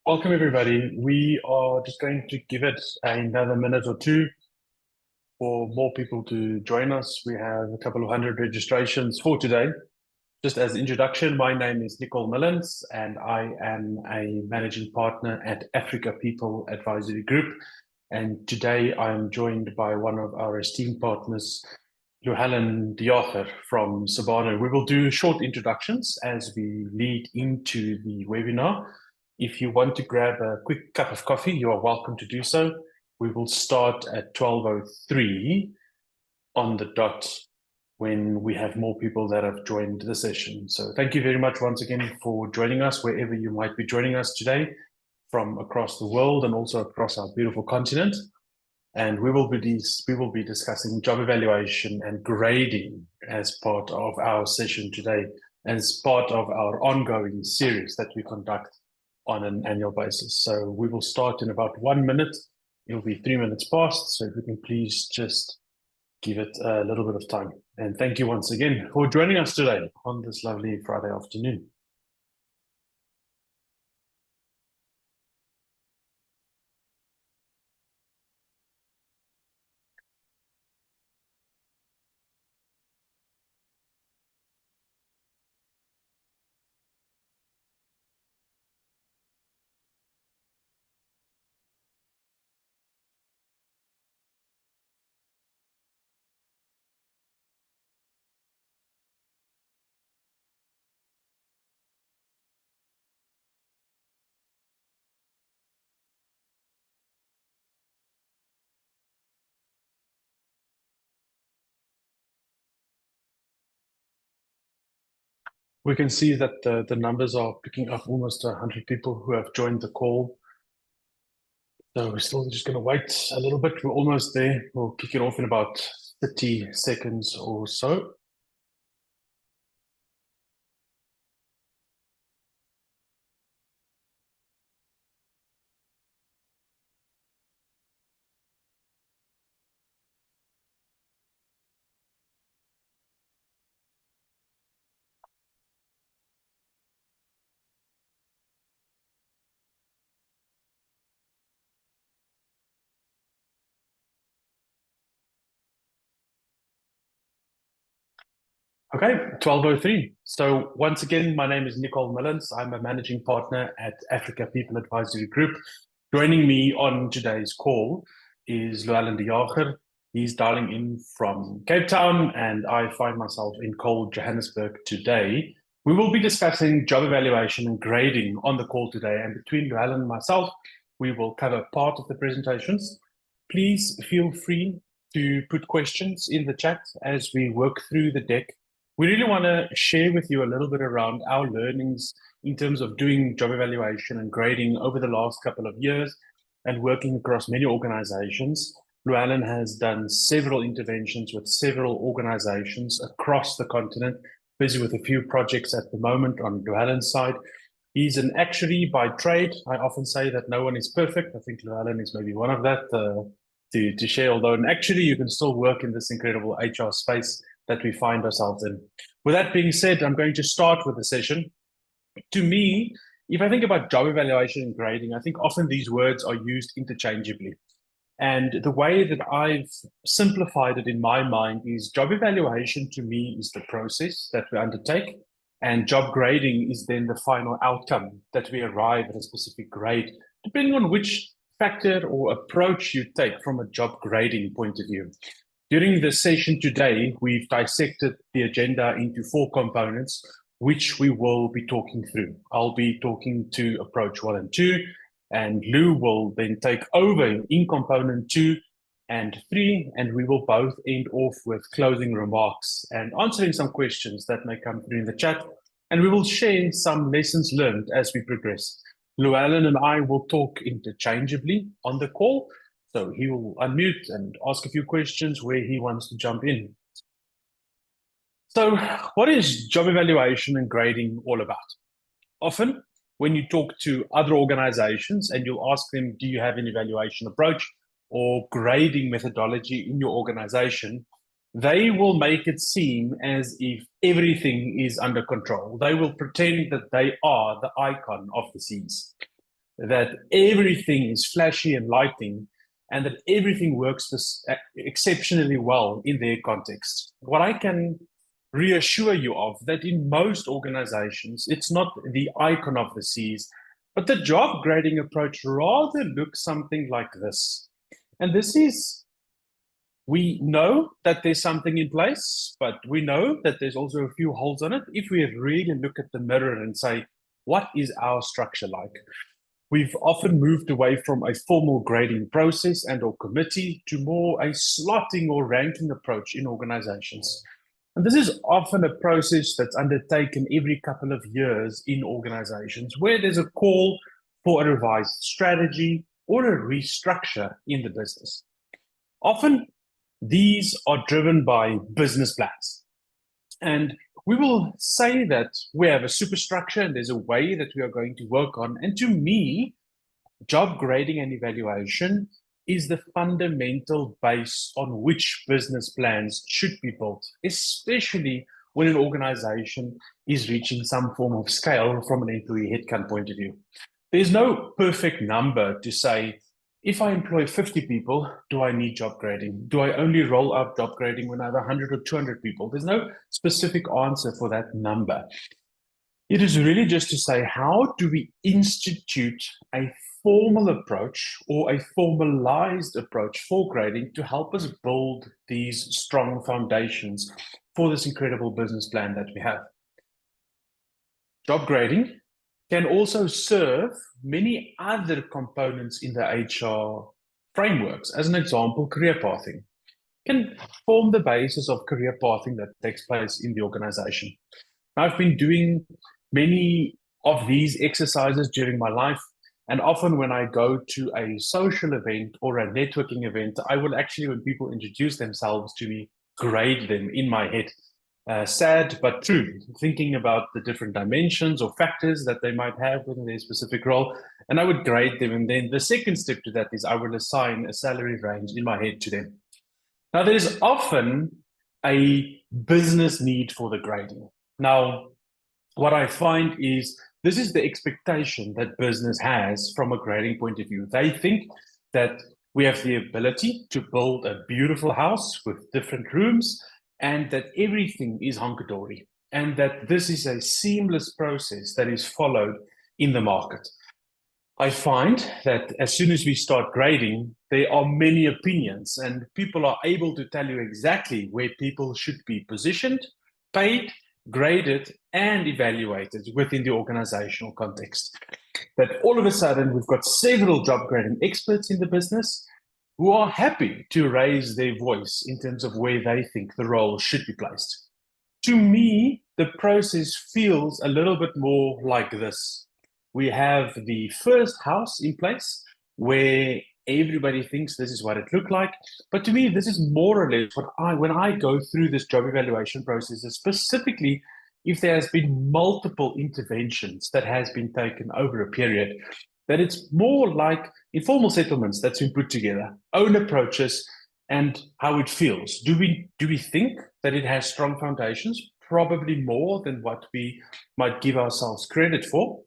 Welcome, everybody. We are just going to give it another minute or two for more people to join us. We have a couple of hundred registrations for today. Just as introduction, my name is Nicole Millens, and I am a managing partner at Africa People Advisory Group. And today I'm joined by one of our esteemed partners, Johann de Jager from Sabano. We will do short introductions as we lead into the webinar. If you want to grab a quick cup of coffee, you are welcome to do so. We will start at 12:03 on the dot when we have more people that have joined the session. So thank you very much once again for joining us, wherever you might be joining us today from across the world and also across our beautiful continent. And we will be discussing job evaluation and grading as part of our session today, as part of our ongoing series that we conduct on an annual basis. So we will start in about 1 minute. It'll be 3 minutes past. So if we can please just give it a little bit of time. And thank you once again for joining us today on this lovely Friday afternoon. We can see that the numbers are picking up, almost 100 people who have joined the call. So we're still just going to wait a little bit. We're almost there. We'll kick it off in about 30 seconds or so. Okay, 12:03. So once again, my name is Nicole Millens. I'm a managing partner at Africa People Advisory Group. Joining me on today's call is Johann de Jager. He's dialing in from Cape Town, and I find myself in cold Johannesburg today. We will be discussing job evaluation and grading on the call today, and between Johann and myself, we will cover part of the presentations. Please feel free to put questions in the chat as we work through the deck. We really want to share with you a little bit around our learnings in terms of doing job evaluation and grading over the last couple of years and working across many organizations. Llewellyn has done several interventions with several organizations across the continent, busy with a few projects at the moment on Llewellyn's side. He's an actuary by trade. I often say that no one is perfect. I think Llewellyn is maybe one of that to share, although an actuary, you can still work in this incredible HR space that we find ourselves in. With that being said, I'm going to start with the session. To me, if I think about job evaluation and grading, I think often these words are used interchangeably. And the way that I've simplified it in my mind is job evaluation to me is the process that we undertake, and job grading is then the final outcome that we arrive at a specific grade, depending on which factor or approach you take from a job grading point of view. During the session today, we've dissected the agenda into 4 components, which we will be talking through. I'll be talking to approach 1 and 2, and Lou will then take over in component 2 and 3, and we will both end off with closing remarks and answering some questions that may come through in the chat, and we will share some lessons learned as we progress. Llewellyn and I will talk interchangeably on the call, so he will unmute and ask a few questions where he wants to jump in. So what is job evaluation and grading all about? Often when you talk to other organizations and you'll ask them, do you have an evaluation approach or grading methodology in your organization? They will make it seem as if everything is under control. They will pretend that they are the icon of the seas. that everything is flashy and lighting, and that everything works exceptionally well in their context. What I can reassure you of that in most organizations, it's not the icon of the seas, but the job grading approach rather looks something like this. And this is, we know that there's something in place, but we know that there's also a few holes on it. If we really look at the mirror and say, what is our structure like? We've often moved away from a formal grading process and or committee to more a slotting or ranking approach in organizations. And this is often a process that's undertaken every couple of years in organizations where there's a call for a revised strategy or a restructure in the business. Often, these are driven by business plans. And we will say that we have a superstructure and there's a way that we are going to work on. And to me, job grading and evaluation is the fundamental base on which business plans should be built, especially when an organization is reaching some form of scale from an employee headcount point of view. There's no perfect number to say, if I employ 50 people, do I need job grading? Do I only roll out job grading when I have 100 or 200 people? There's no specific answer for that number. It is really just to say, how do we institute a formal approach or a formalized approach for grading to help us build these strong foundations for this incredible business plan that we have? Job grading can also serve many other components in the HR frameworks. As an example, career pathing can form the basis of career pathing that takes place in the organization. I've been doing many of these exercises during my life, and often when I go to a social event or a networking event, I will actually, when people introduce themselves to me, grade them in my head. Sad but true, thinking about the different dimensions or factors that they might have within their specific role, and I would grade them. And then the second step to that is I would assign a salary range in my head to them. Now, there's often a business need for the grading. Now, what I find is this is the expectation that business has from a grading point of view. They think that we have the ability to build a beautiful house with different rooms, and that everything is hunky-dory, and that this is a seamless process that is followed in the market. I find that as soon as we start grading, there are many opinions, and people are able to tell you exactly where people should be positioned, paid, graded, and evaluated within the organizational context. That all of a sudden, we've got several job grading experts in the business who are happy to raise their voice in terms of where they think the role should be placed. To me, the process feels a little bit more like this. We have the first house in place where everybody thinks this is what it looked like. But to me, this is more or less when I go through this job evaluation process, specifically if there has been multiple interventions that has been taken over a period, that it's more like informal settlements that's been put together, own approaches, and how it feels. Do we think that it has strong foundations? Probably more than what we might give ourselves credit for.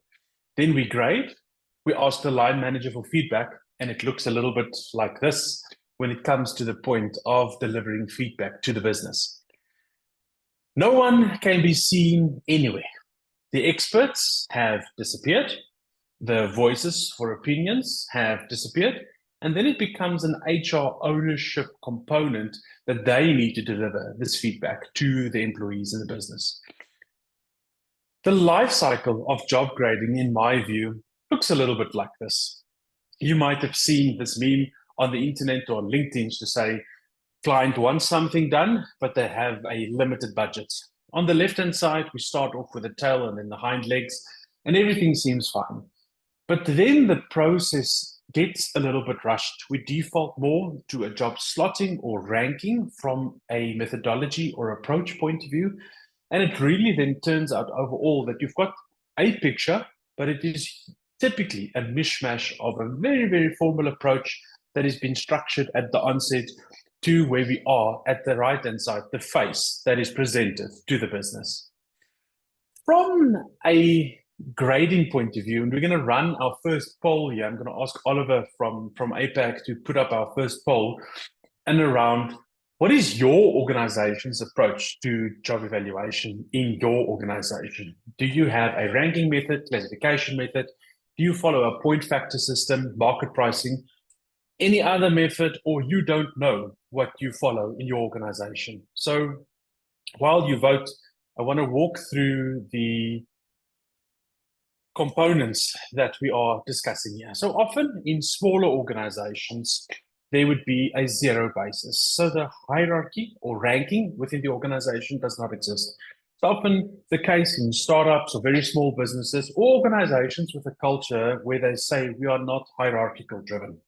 Then we grade, we ask the line manager for feedback, and it looks a little bit like this when it comes to the point of delivering feedback to the business. No one can be seen anywhere. The experts have disappeared. The voices for opinions have disappeared, and then it becomes an HR ownership component that they need to deliver this feedback to the employees in the business. The life cycle of job grading, in my view, looks a little bit like this. You might have seen this meme on the internet or on LinkedIn to say, client wants something done, but they have a limited budget. On the left-hand side, we start off with the tail and then the hind legs, and everything seems fine. But then the process gets a little bit rushed. We default more to a job slotting or ranking from a methodology or approach point of view. And it really then turns out overall that you've got a picture, but it is typically a mishmash of a very, very formal approach that has been structured at the onset to where we are at the right-hand side, the face that is presented to the business. From a grading point of view, and we're going to run our first poll here. I'm going to ask Oliver from APAG to put up our first poll and around what is your organization's approach to job evaluation in your organization? Do you have a ranking method, classification method? Do you follow a point factor system, market pricing, any other method, or you don't know what you follow in your organization? So while you vote, I want to walk through the components that we are discussing here. So often in smaller organizations, there would be a zero basis. So the hierarchy or ranking within the organization does not exist. It's often the case in startups or very small businesses or organizations with a culture where they say we are not hierarchical driven,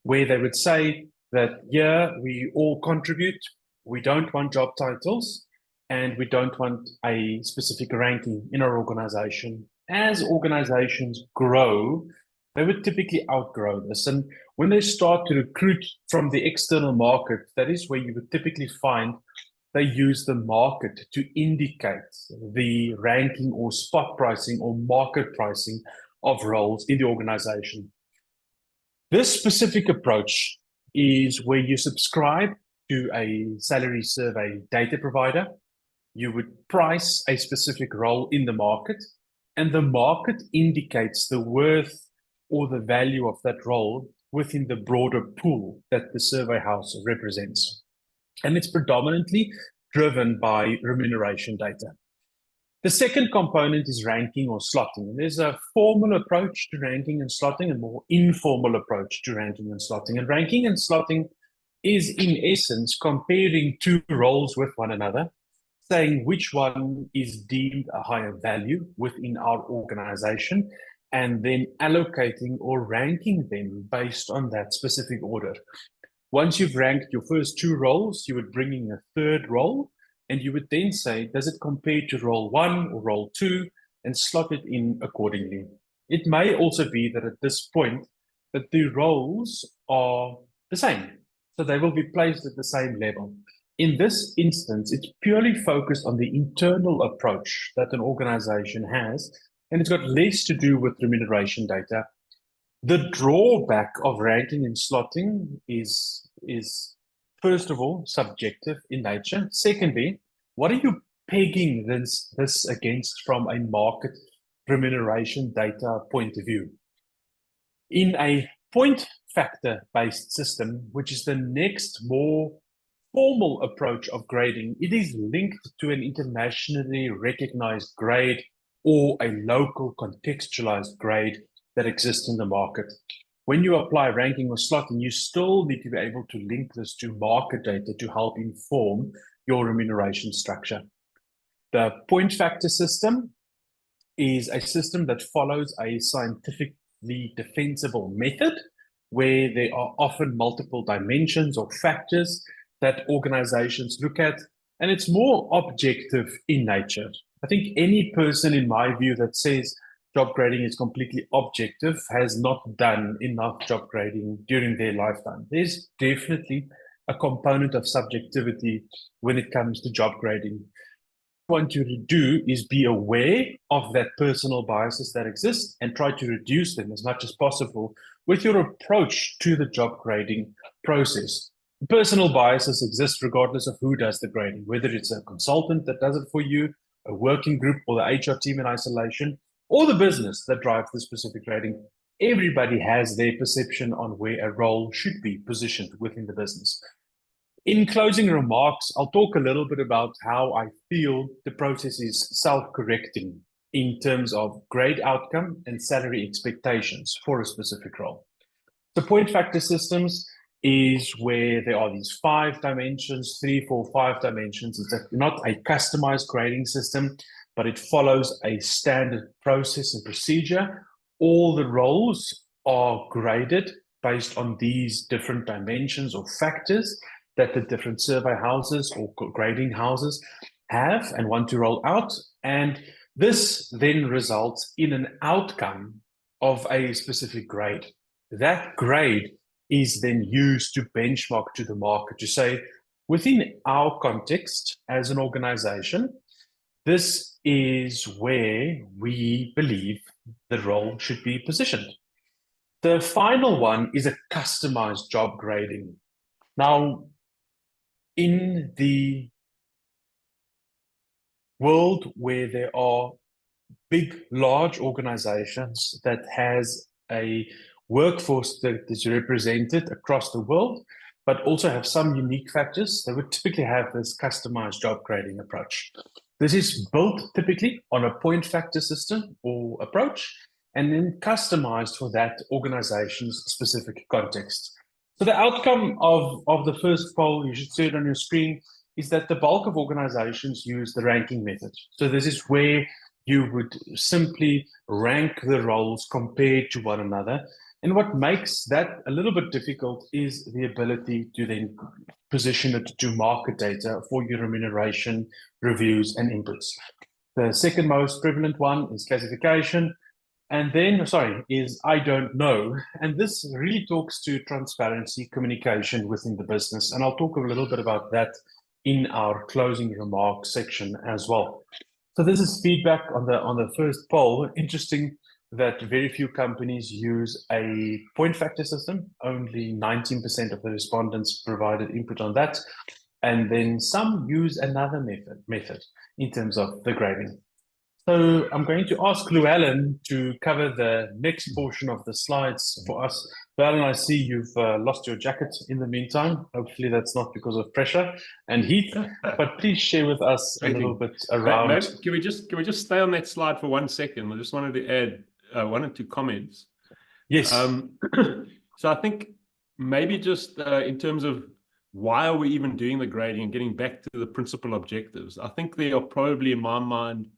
where they would say that, yeah, we all contribute, we don't want job titles, and we don't want a specific ranking in our organization. As organizations grow, they would typically outgrow this. And when they start to recruit from the external market, that is where you would typically find they use the market to indicate the ranking or spot pricing or market pricing of roles in the organization. This specific approach is where you subscribe to a salary survey data provider. You would price a specific role in the market, and the market indicates the worth or the value of that role within the broader pool that the survey house represents. And it's predominantly driven by remuneration data. The second component is ranking or slotting. There's a formal approach to ranking and slotting, and more informal approach to ranking and slotting. And ranking and slotting is, in essence, comparing two roles with one another, saying which one is deemed a higher value within our organization, and then allocating or ranking them based on that specific order. Once you've ranked your first two roles, you would bring in a third role, and you would then say, does it compare to role one or role two, and slot it in accordingly. It may also be that at this point that the roles are the same, so they will be placed at the same level. In this instance, it's purely focused on the internal approach that an organization has, and it's got less to do with remuneration data. The drawback of ranking and slotting is first of all, subjective in nature. Secondly, what are you pegging this against from a market remuneration data point of view? In a point factor based system, which is the next more formal approach of grading, it is linked to an internationally recognized grade or a local contextualized grade that exists in the market. When you apply ranking or slotting, you still need to be able to link this to market data to help inform your remuneration structure. The point factor system is a system that follows a scientifically defensible method where there are often multiple dimensions or factors that organizations look at, and it's more objective in nature. I think any person, in my view, that says job grading is completely objective has not done enough job grading during their lifetime. There's definitely a component of subjectivity when it comes to job grading. What I want you to do is be aware of that personal biases that exist and try to reduce them as much as possible with your approach to the job grading process. Personal biases exist regardless of who does the grading, whether it's a consultant that does it for you, a working group, or the HR team in isolation, or the business that drives the specific grading. Everybody has their perception on where a role should be positioned within the business. In closing remarks, I'll talk a little bit about how I feel the process is self-correcting in terms of grade outcome and salary expectations for a specific role. The point factor systems is where there are these 5 dimensions, 3, 4, 5 dimensions. It's not a customized grading system, but it follows a standard process and procedure. All the roles are graded based on these different dimensions or factors that the different survey houses or grading houses have and want to roll out. And this then results in an outcome of a specific grade. That grade is then used to benchmark to the market to say, within our context as an organization, this is where we believe the role should be positioned. The final one is a customized job grading. Now, in the world where there are big, large organizations that has a workforce that is represented across the world, but also have some unique factors, they would typically have this customized job grading approach. This is built typically on a point factor system or approach, and then customized for that organization's specific context. So the outcome of the first poll, you should see it on your screen, is that the bulk of organizations use the ranking method. So this is where you would simply rank the roles compared to one another. And what makes that a little bit difficult is the ability to then position it to market data for your remuneration, reviews, and inputs. The second most prevalent one is classification. And then, is I don't know. And this really talks to transparency, communication within the business. And I'll talk a little bit about that in our closing remarks section as well. So this is feedback on the first poll. Interesting that very few companies use a point factor system. Only 19% of the respondents provided input on that. And then some use another method in terms of the grading. So I'm going to ask Llewellyn to cover the next portion of the slides for us. Llewellyn, I see you've lost your jacket in the meantime. Hopefully that's not because of pressure and heat, but please share with us a little bit around. Maybe, can we just stay on that slide for 1 second? I just wanted to add 1 or 2 comments. Yes. So I think maybe just in terms of why are we even doing the grading and getting back to the principal objectives, I think there are probably in my mind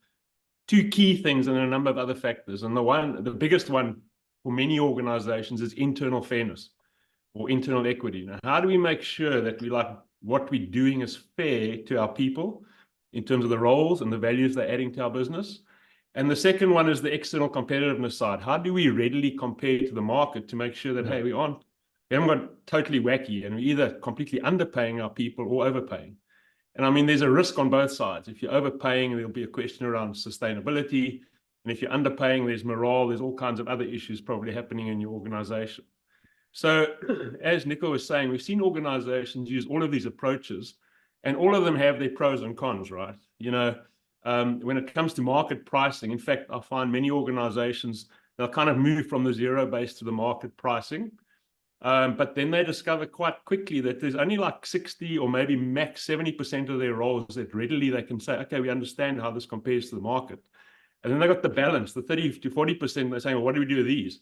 2 key things and a number of other factors. And the biggest one for many organizations is internal fairness or internal equity. Now, how do we make sure that what we're doing is fair to our people in terms of the roles and the values they're adding to our business? And the second one is the external competitiveness side. How do we readily compare to the market to make sure that, hey, we haven't got totally wacky and we're either completely underpaying our people or overpaying? And I mean, there's a risk on both sides. If you're overpaying, there'll be a question around sustainability. And if you're underpaying, there's morale, there's all kinds of other issues probably happening in your organization. So as Nico was saying, we've seen organizations use all of these approaches and all of them have their pros and cons, right? You know, when it comes to market pricing, in fact, I find many organizations, they'll kind of move from the zero-based to the market pricing. But then they discover quite quickly that there's only like 60 or maybe max 70% of their roles that readily they can say, okay, we understand how this compares to the market. And then they got the balance, the 30 to 40%, they're saying, well, what do we do with these?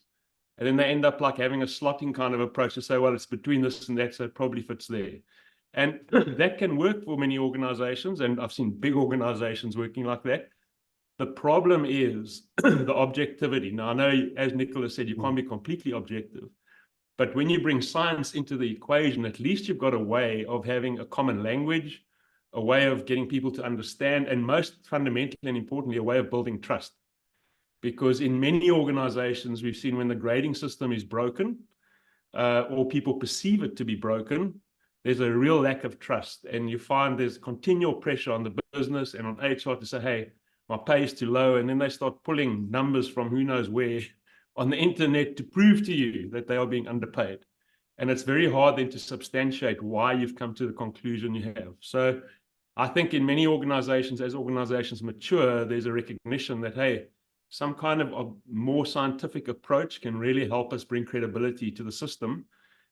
And then they end up like having a slotting kind of approach to say, well, it's between this and that, so it probably fits there. And that can work for many organizations, and I've seen big organizations working like that. The problem is the objectivity. Now, I know, as Nicola said, you can't be completely objective. But when you bring science into the equation, at least you've got a way of having a common language, a way of getting people to understand, and most fundamentally and importantly, a way of building trust. Because in many organizations, we've seen when the grading system is broken, or people perceive it to be broken, there's a real lack of trust. And you find there's continual pressure on the business and on HR to say, hey, my pay is too low. And then they start pulling numbers from who knows where on the internet to prove to you that they are being underpaid. And it's very hard then to substantiate why you've come to the conclusion you have. So I think in many organizations, as organizations mature, there's a recognition that, hey, some kind of a more scientific approach can really help us bring credibility to the system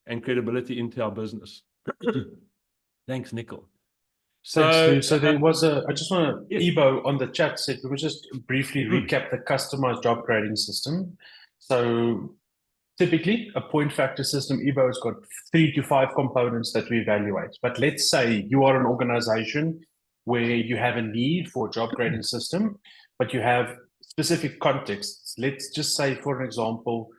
and credibility into our business. Thanks, Nicole. So there was I just want to, Ebo on the chat said, we will just briefly recap the customized job grading system. So typically a point factor system, Ebo has got 3 to 5 components that we evaluate. But let's say you are an organization where you have a need for a job grading system, but you have specific contexts. Let's just say, for an example,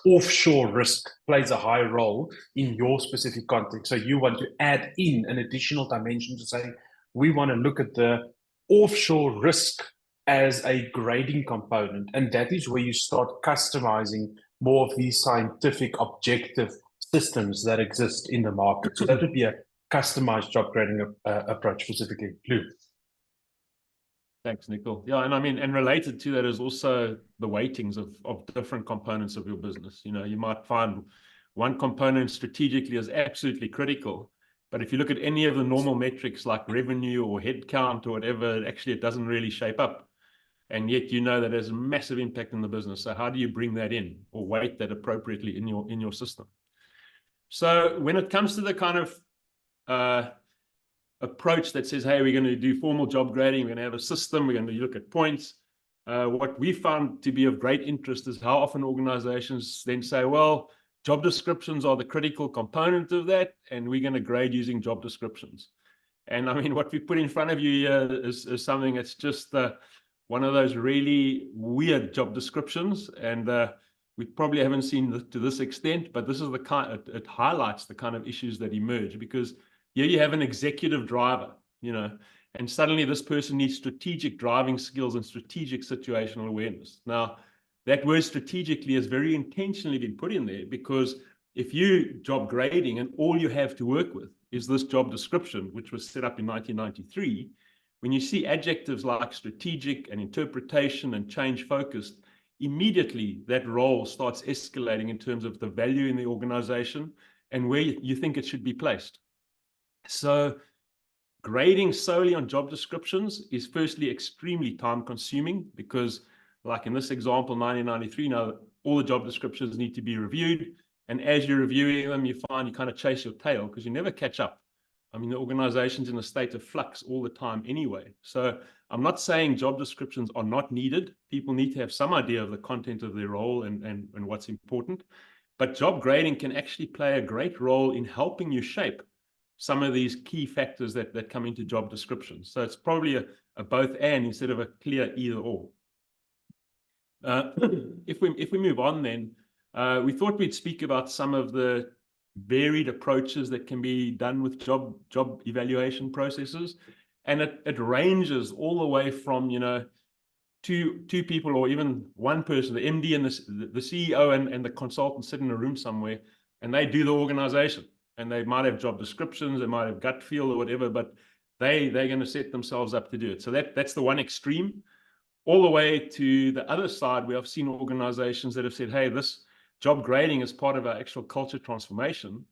offshore risk plays a high role in your specific context. So you want to add in an additional dimension to say, we want to look at the offshore risk as a grading component. And that is where you start customizing more of these scientific objective systems that exist in the market. So that would be a customized job grading approach specifically. Lou. Thanks, Nicole. Yeah, and I mean, and related to that is also the weightings of different components of your business. You know, you might find one component strategically is absolutely critical, but if you look at any of the normal metrics like revenue or headcount or whatever, actually it doesn't really shape up. And yet you know that has a massive impact in the business. So how do you bring that in or weight that appropriately in your system? So when it comes to the kind of approach that says, hey, we're going to do formal job grading, we're going to have a system, we're going to look at points. What we found to be of great interest is how often organizations then say, well, job descriptions are the critical component of that, and we're going to grade using job descriptions. And I mean, what we put in front of you here is something that's just one of those really weird job descriptions. And we probably haven't seen to this extent, but this is the kind, it highlights the kind of issues that emerge, because here you have an executive driver, you know, and suddenly this person needs strategic driving skills and strategic situational awareness. Now, that word strategically has very intentionally been put in there, because if you job grading and all you have to work with is this job description, which was set up in 1993, when you see adjectives like strategic and interpretation and change focused, immediately that role starts escalating in terms of the value in the organization and where you think it should be placed. So grading solely on job descriptions is firstly extremely time consuming, because like in this example, 1993, now all the job descriptions need to be reviewed. And as you're reviewing them, you find you kind of chase your tail because you never catch up. I mean, the organization's in a state of flux all the time anyway. So I'm not saying job descriptions are not needed. People need to have some idea of the content of their role and what's important. But job grading can actually play a great role in helping you shape some of these key factors that come into job descriptions. So it's probably a both and instead of a clear either or. If we move on then, we thought we'd speak about some of the varied approaches that can be done with job evaluation processes. And it ranges all the way from, you know, two people or even one person, the MD and the CEO and the consultant sit in a room somewhere and they do the organization. And they might have job descriptions, they might have gut feel or whatever, but they're going to set themselves up to do it. So that's the one extreme. All the way to the other side, where I've seen organizations that have said, hey, this job grading is part of our actual culture transformation.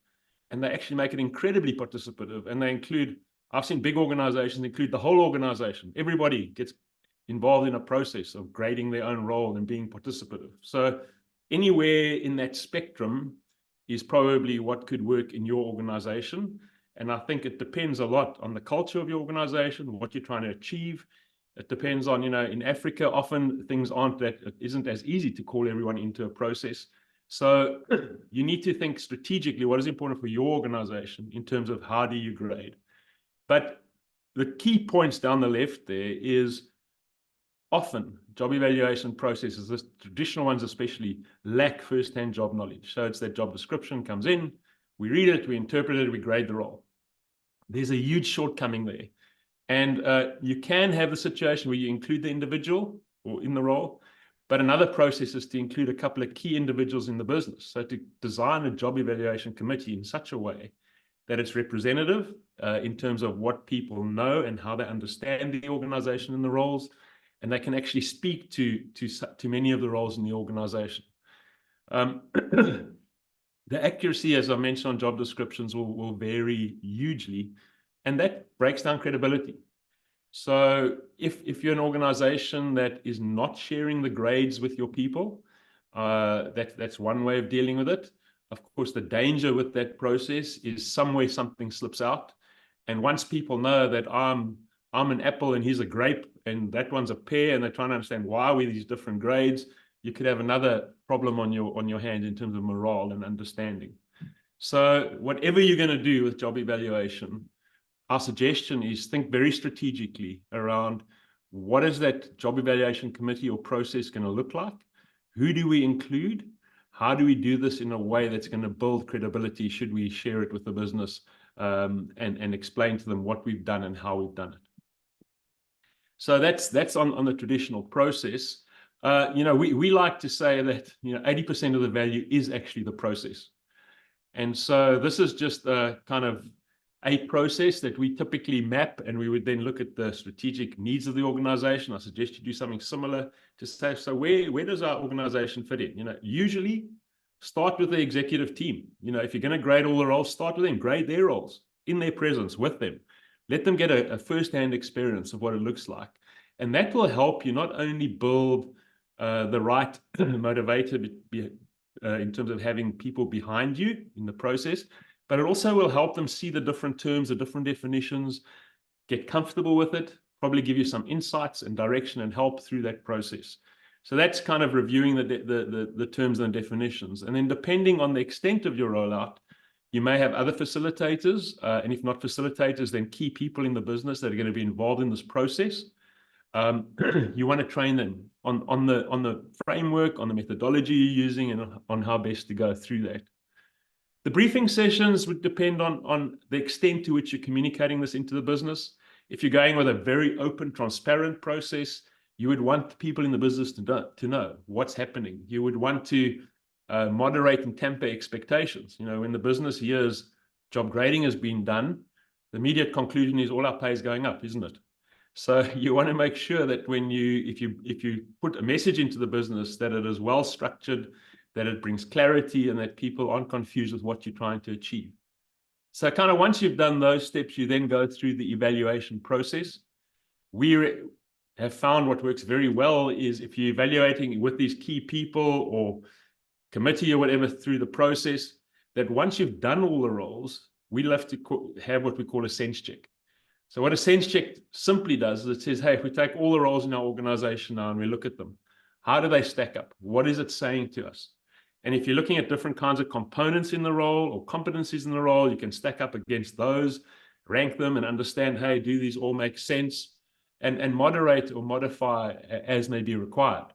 And they actually make it incredibly participative. And they include, I've seen big organizations include the whole organization. Everybody gets involved in a process of grading their own role and being participative. So anywhere in that spectrum is probably what could work in your organization. And I think it depends a lot on the culture of your organization, what you're trying to achieve. It depends on, you know, in Africa, often things it isn't as easy to call everyone into a process. So you need to think strategically what is important for your organization in terms of how do you grade. But the key points down the left there is often job evaluation processes, the traditional ones especially, lack first-hand job knowledge. So it's that job description comes in, we read it, we interpret it, we grade the role. There's a huge shortcoming there. And you can have a situation where you include the individual or in the role, but another process is to include a couple of key individuals in the business. So to design a job evaluation committee in such a way that it's representative in terms of what people know and how they understand the organization and the roles, and they can actually speak to many of the roles in the organization. The accuracy, as I mentioned, on job descriptions will vary hugely, and that breaks down credibility. So if you're an organization that is not sharing the grades with your people, that's one way of dealing with it. Of course, the danger with that process is somewhere something slips out. And once people know that I'm an apple and he's a grape and that one's a pear, and they're trying to understand why are we these different grades, you could have another problem on your hands in terms of morale and understanding. So whatever you're going to do with job evaluation, our suggestion is think very strategically around what is that job evaluation committee or process going to look like? Who do we include? How do we do this in a way that's going to build credibility? Should we share it with the business and explain to them what we've done and how we've done it? So that's on the traditional process. You know, we like to say that 80% of the value is actually the process. And so this is just a kind of a process that we typically map, and we would then look at the strategic needs of the organization. I suggest you do something similar to say, so where does our organization fit in? Usually start with the executive team. If you're going to grade all the roles, start with them, grade their roles in their presence with them. Let them get a first-hand experience of what it looks like. And that will help you not only build the right motivator in terms of having people behind you in the process, but it also will help them see the different terms, the different definitions, get comfortable with it, probably give you some insights and direction and help through that process. So that's kind of reviewing the terms and definitions. And then depending on the extent of your rollout, you may have other facilitators, and if not facilitators, then key people in the business that are going to be involved in this process. You want to train them on the framework, on the methodology you're using, and on how best to go through that. The briefing sessions would depend on the extent to which you're communicating this into the business. If you're going with a very open, transparent process, you would want people in the business to know what's happening. You would want to moderate and temper expectations. When the business hears job grading has been done, the immediate conclusion is all our pay is going up, isn't it? So you want to make sure that if you put a message into the business, that it is well structured, that it brings clarity, and that people aren't confused with what you're trying to achieve. So kind of once you've done those steps, you then go through the evaluation process. We have found what works very well is if you're evaluating with these key people or committee or whatever through the process, that once you've done all the roles, we love to have what we call a sense check. So what a sense check simply does is it says, hey, if we take all the roles in our organization now and we look at them, how do they stack up? What is it saying to us? And if you're looking at different kinds of components in the role or competencies in the role, you can stack up against those, rank them, and understand, hey, do these all make sense? And moderate or modify as may be required.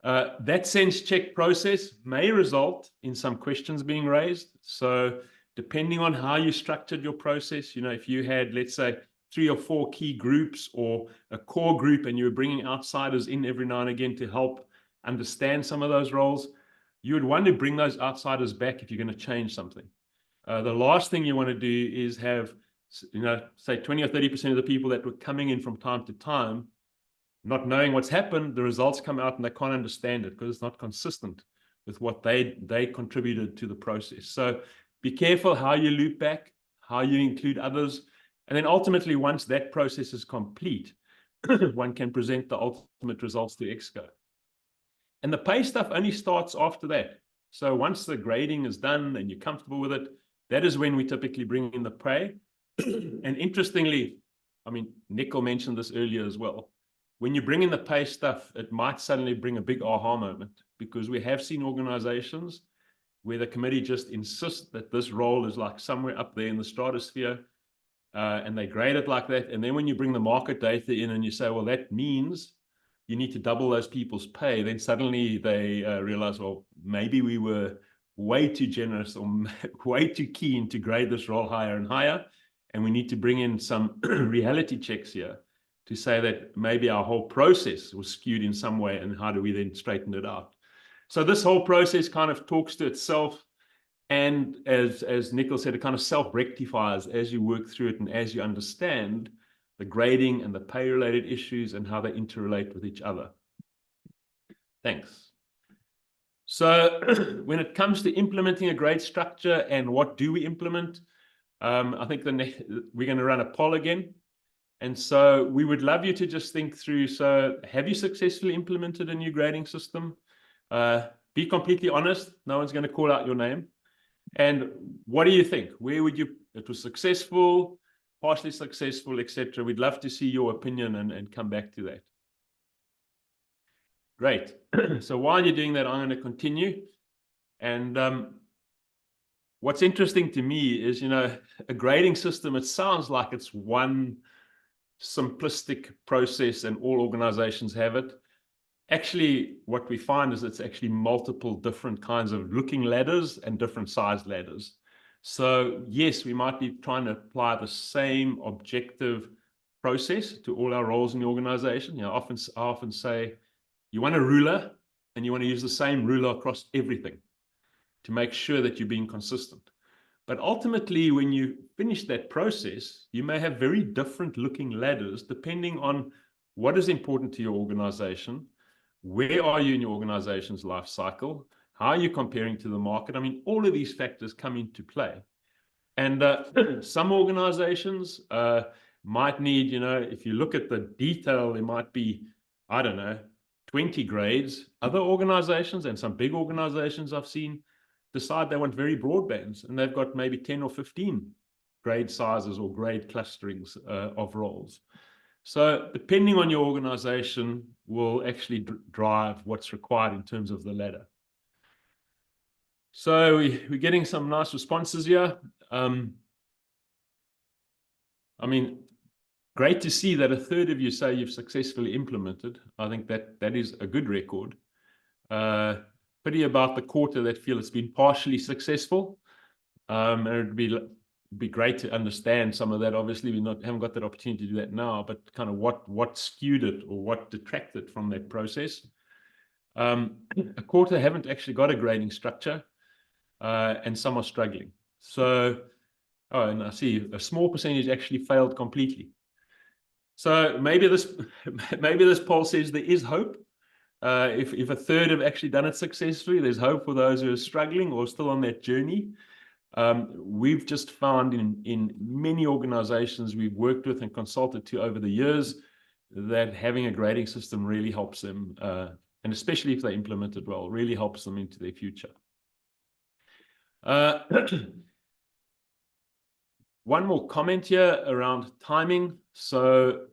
That sense check process may result in some questions being raised. So depending on how you structured your process, if you had, let's say, 3 or 4 key groups or a core group, and you were bringing outsiders in every now and again to help understand some of those roles, you would want to bring those outsiders back if you're going to change something. The last thing you want to do is have, say 20 or 30% of the people that were coming in from time to time, not knowing what's happened, the results come out and they can't understand it because it's not consistent with what they contributed to the process. So be careful how you loop back, how you include others. And then ultimately, once that process is complete, one can present the ultimate results to Exco. And the pay stuff only starts after that. So once the grading is done and you're comfortable with it, that is when we typically bring in the pay. And interestingly, I mean, Nicole mentioned this earlier as well. When you bring in the pay stuff, it might suddenly bring a big aha moment, because we have seen organizations where the committee just insists that this role is like somewhere up there in the stratosphere, and they grade it like that. And then when you bring the market data in and you say, well, that means you need to double those people's pay, then suddenly they realize, well, maybe we were way too generous or way too keen to grade this role higher and higher. And we need to bring in some reality checks here to say that maybe our whole process was skewed in some way, and how do we then straighten it out? So this whole process kind of talks to itself. And as Nicole said, it kind of self-rectifies as you work through it and as you understand the grading and the pay-related issues and how they interrelate with each other. Thanks. So when it comes to implementing a grade structure and what do we implement, I think we're going to run a poll again. And so we would love you to just think through, so have you successfully implemented a new grading system? Be completely honest. No one's going to call out your name. And what do you think? Where would you, it was successful, partially successful, etc. We'd love to see your opinion and come back to that. Great. So while you're doing that, I'm going to continue. And what's interesting to me is, a grading system, it sounds like it's one simplistic process and all organizations have it. Actually, what we find is it's actually multiple different kinds of looking ladders and different sized ladders. So yes, we might be trying to apply the same objective process to all our roles in the organization. I often say, you want a ruler and you want to use the same ruler across everything to make sure that you're being consistent. But ultimately, when you finish that process, you may have very different looking ladders depending on what is important to your organization, where are you in your organization's life cycle, how are you comparing to the market. I mean, all of these factors come into play. And some organizations might need, if you look at the detail, there might be, I don't know, 20 grades. Other organizations, and some big organizations I've seen, decide they want very broad bands, and they've got maybe 10 or 15 grade sizes or grade clusterings of roles. So depending on your organization will actually drive what's required in terms of the ladder. So we're getting some nice responses here. I mean, great to see that a third of you say you've successfully implemented. I think that is a good record. Pity about the quarter that feel it's been partially successful. And it'd be great to understand some of that. Obviously, we haven't got that opportunity to do that now, but kind of what skewed it or what detracted from that process. A quarter haven't actually got a grading structure, and some are struggling. So, and I see a small percentage actually failed completely. So maybe this poll says there is hope. If a third have actually done it successfully, there's hope for those who are struggling or still on that journey. We've just found in many organizations we've worked with and consulted to over the years that having a grading system really helps them, and especially if they implement it well, really helps them into their future. One more comment here around timing. So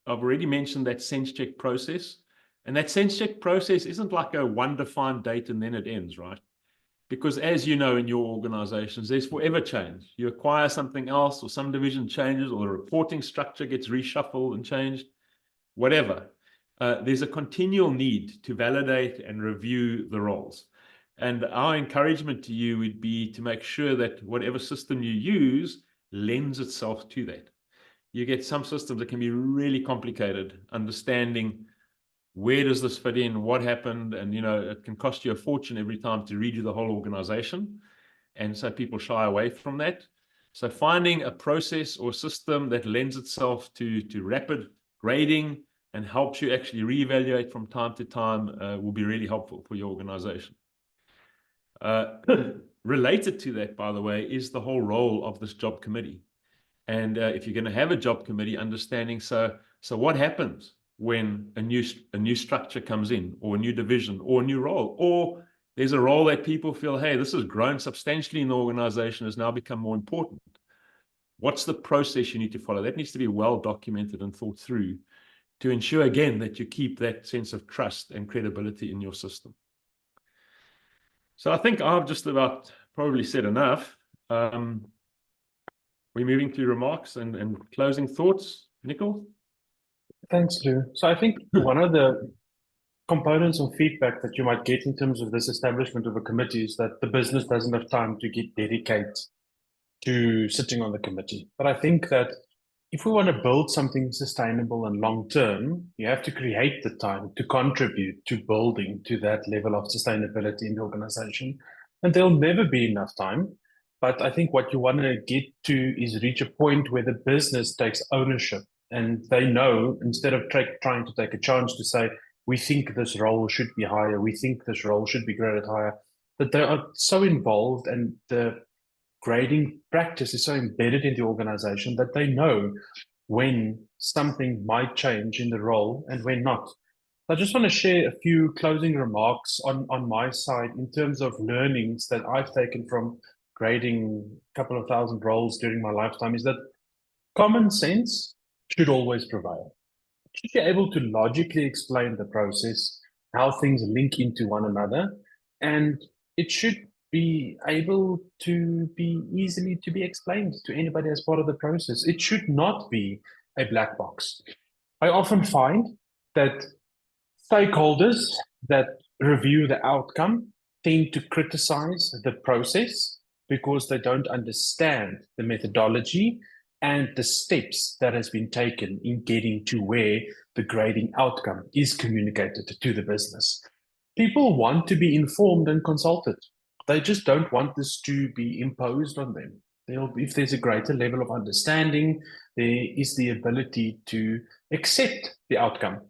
I've already mentioned that sense check process. And that sense check process isn't like a one defined date and then it ends, right? Because as you know, in your organizations, there's forever change. You acquire something else, or some division changes, or the reporting structure gets reshuffled and changed, whatever. There's a continual need to validate and review the roles. And our encouragement to you would be to make sure that whatever system you use lends itself to that. You get some systems that can be really complicated, understanding where does this fit in, what happened, and it can cost you a fortune every time to redo the whole organization. And so people shy away from that. So finding a process or system that lends itself to rapid grading and helps you actually reevaluate from time to time will be really helpful for your organization. Related to that, by the way, is the whole role of this job committee. And if you're going to have a job committee, understanding so what happens when a new structure comes in, or a new division, or a new role, or there's a role that people feel, hey, this has grown substantially in the organization, has now become more important. What's the process you need to follow? That needs to be well documented and thought through to ensure, again, that you keep that sense of trust and credibility in your system. So I think I've just about probably said enough. We're moving to remarks and closing thoughts. Nicole? Thanks, Lou. So I think one of the components of feedback that you might get in terms of this establishment of a committee is that the business doesn't have time to get dedicated to sitting on the committee. But I think that if we want to build something sustainable and long-term, you have to create the time to contribute to building to that level of sustainability in the organization. And there'll never be enough time. But I think what you want to get to is reach a point where the business takes ownership, and they know, instead of trying to take a chance to say, we think this role should be higher, we think this role should be graded higher, that they are so involved and the grading practice is so embedded in the organization that they know when something might change in the role and when not. I just want to share a few closing remarks on my side in terms of learnings that I've taken from grading a couple of thousand roles during my lifetime, is that common sense should always prevail. Should be able to logically explain the process, how things link into one another, and it should be able to be easily to be explained to anybody as part of the process. It should not be a black box. I often find that stakeholders that review the outcome tend to criticize the process because they don't understand the methodology and the steps that has been taken in getting to where the grading outcome is communicated to the business. People want to be informed and consulted. They just don't want this to be imposed on them. If there's a greater level of understanding, there is the ability to accept the outcome.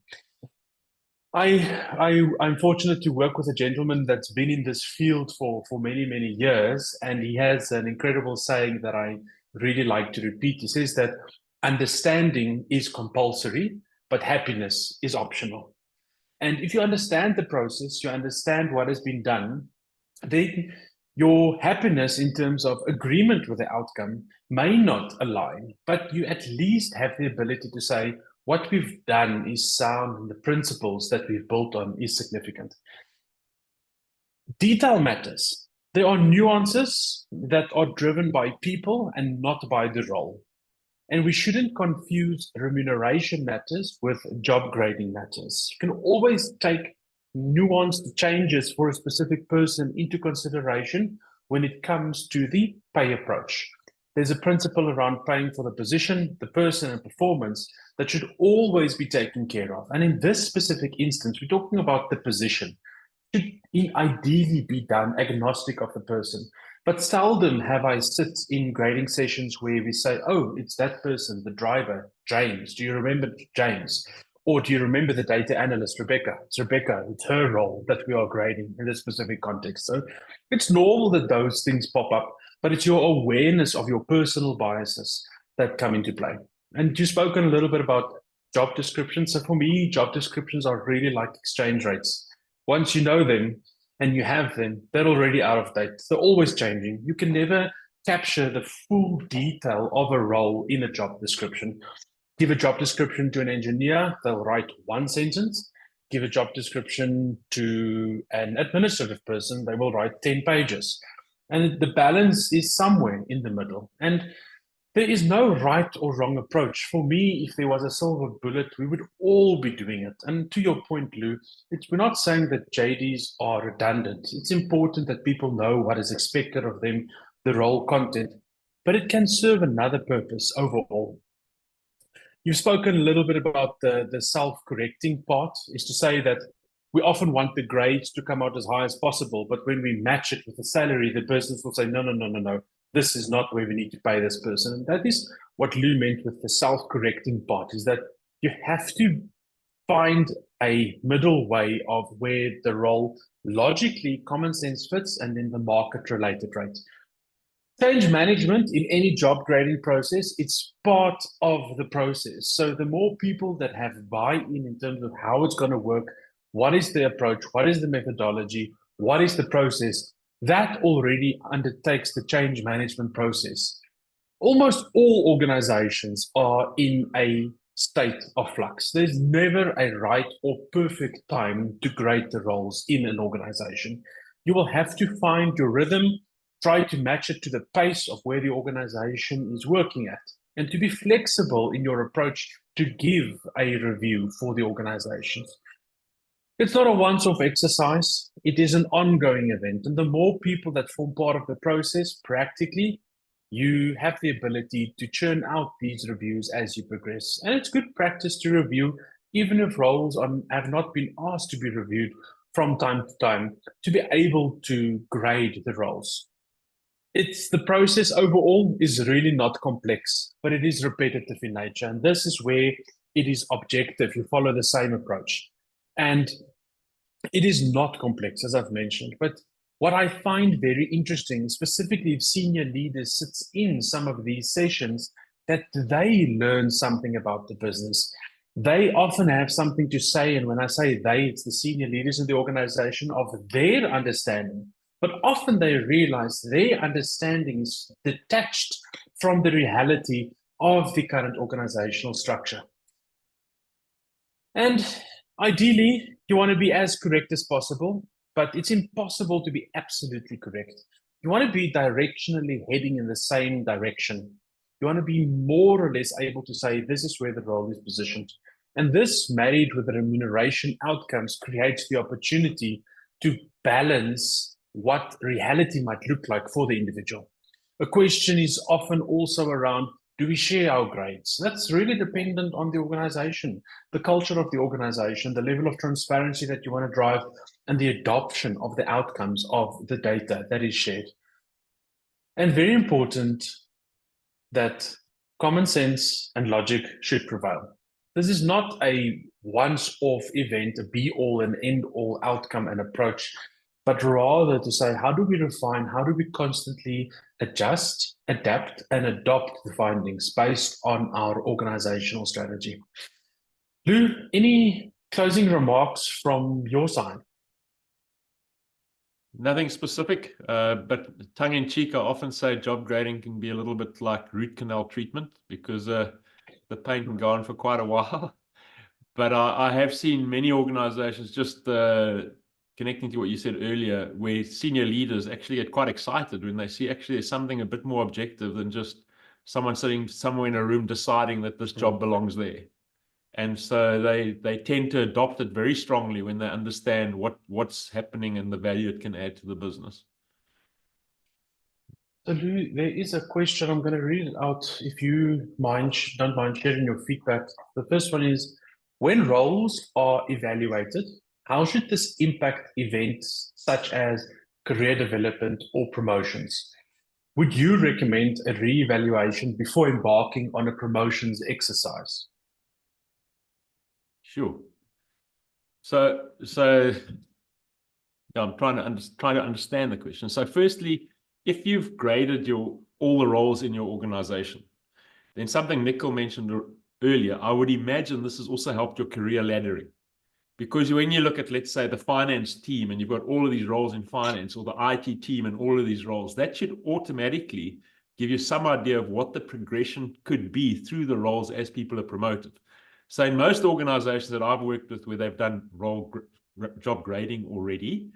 I'm fortunate to work with a gentleman that's been in this field for many, many years, and he has an incredible saying that I really like to repeat. He says that understanding is compulsory, but happiness is optional. And if you understand the process, you understand what has been done, then your happiness in terms of agreement with the outcome may not align, but you at least have the ability to say, what we've done is sound and the principles that we've built on is significant. Detail matters. There are nuances that are driven by people and not by the role. And we shouldn't confuse remuneration matters with job grading matters. You can always take nuanced changes for a specific person into consideration when it comes to the pay approach. There's a principle around paying for the position, the person, and performance that should always be taken care of. And in this specific instance, we're talking about the position. It should ideally be done agnostic of the person. But seldom have I sit in grading sessions where we say, oh, it's that person, the driver, James. Do you remember James? Or do you remember the data analyst, Rebecca? It's Rebecca, it's her role that we are grading in this specific context. So it's normal that those things pop up, but it's your awareness of your personal biases that come into play. And you've spoken a little bit about job descriptions. So for me, job descriptions are really like exchange rates. Once you know them and you have them, they're already out of date. They're always changing. You can never capture the full detail of a role in a job description. Give a job description to an engineer, they'll write one sentence. Give a job description to an administrative person, they will write 10 pages. And the balance is somewhere in the middle. And there is no right or wrong approach. For me, if there was a silver bullet, we would all be doing it. And to your point, Lou, we're not saying that JDs are redundant. It's important that people know what is expected of them, the role content, but it can serve another purpose overall. You've spoken a little bit about the self-correcting part, is to say that we often want the grades to come out as high as possible, but when we match it with the salary, the business will say, no, this is not where we need to pay this person. And that is what Lou meant with the self-correcting part, is that you have to find a middle way of where the role logically, common sense fits, and then the market-related rate. Change management in any job grading process, it's part of the process. So the more people that have buy-in in terms of how it's going to work, what is the approach, what is the methodology, what is the process, that already undertakes the change management process. Almost all organizations are in a state of flux. There's never a right or perfect time to grade the roles in an organization. You will have to find your rhythm, try to match it to the pace of where the organization is working at, and to be flexible in your approach to give a review for the organizations. It's not a once-off exercise. It is an ongoing event. And the more people that form part of the process, practically, you have the ability to churn out these reviews as you progress. And it's good practice to review, even if roles have not been asked to be reviewed from time to time, to be able to grade the roles. The process overall is really not complex, but it is repetitive in nature. And this is where it is objective. You follow the same approach. And it is not complex, as I've mentioned. But what I find very interesting, specifically if senior leaders sit in some of these sessions, that they learn something about the business. They often have something to say. And when I say they, it's the senior leaders in the organization, of their understanding. But often they realize their understanding is detached from the reality of the current organizational structure. And ideally, you want to be as correct as possible, but it's impossible to be absolutely correct. You want to be directionally heading in the same direction. You want to be more or less able to say, this is where the role is positioned. And this, married with the remuneration outcomes, creates the opportunity to balance what reality might look like for the individual. A question is often also around, do we share our grades? That's really dependent on the organization, the culture of the organization, the level of transparency that you want to drive, and the adoption of the outcomes of the data that is shared. And very important, that common sense and logic should prevail. This is not a once-off event, a be-all and end-all outcome and approach, but rather to say, how do we refine, how do we constantly adjust, adapt, and adopt the findings based on our organizational strategy? Lou, any closing remarks from your side? Nothing specific, but tongue in cheek, I often say job grading can be a little bit like root canal treatment because the pain can go on for quite a while. But I have seen many organizations, just connecting to what you said earlier, where senior leaders actually get quite excited when they see actually there's something a bit more objective than just someone sitting somewhere in a room deciding that this job belongs there. And so they tend to adopt it very strongly when they understand what's happening and the value it can add to the business. So Lou, there is a question. I'm going to read it out if you don't mind sharing your feedback. The first one is, when roles are evaluated, how should this impact events such as career development or promotions? Would you recommend a re-evaluation before embarking on a promotions exercise? Sure. So yeah, I'm trying to understand the question. So firstly, if you've graded all the roles in your organization, then something Nicole mentioned earlier, I would imagine this has also helped your career laddering. Because when you look at, let's say, the finance team, and you've got all of these roles in finance, or the IT team and all of these roles, that should automatically give you some idea of what the progression could be through the roles as people are promoted. So in most organizations that I've worked with where they've done job grading already,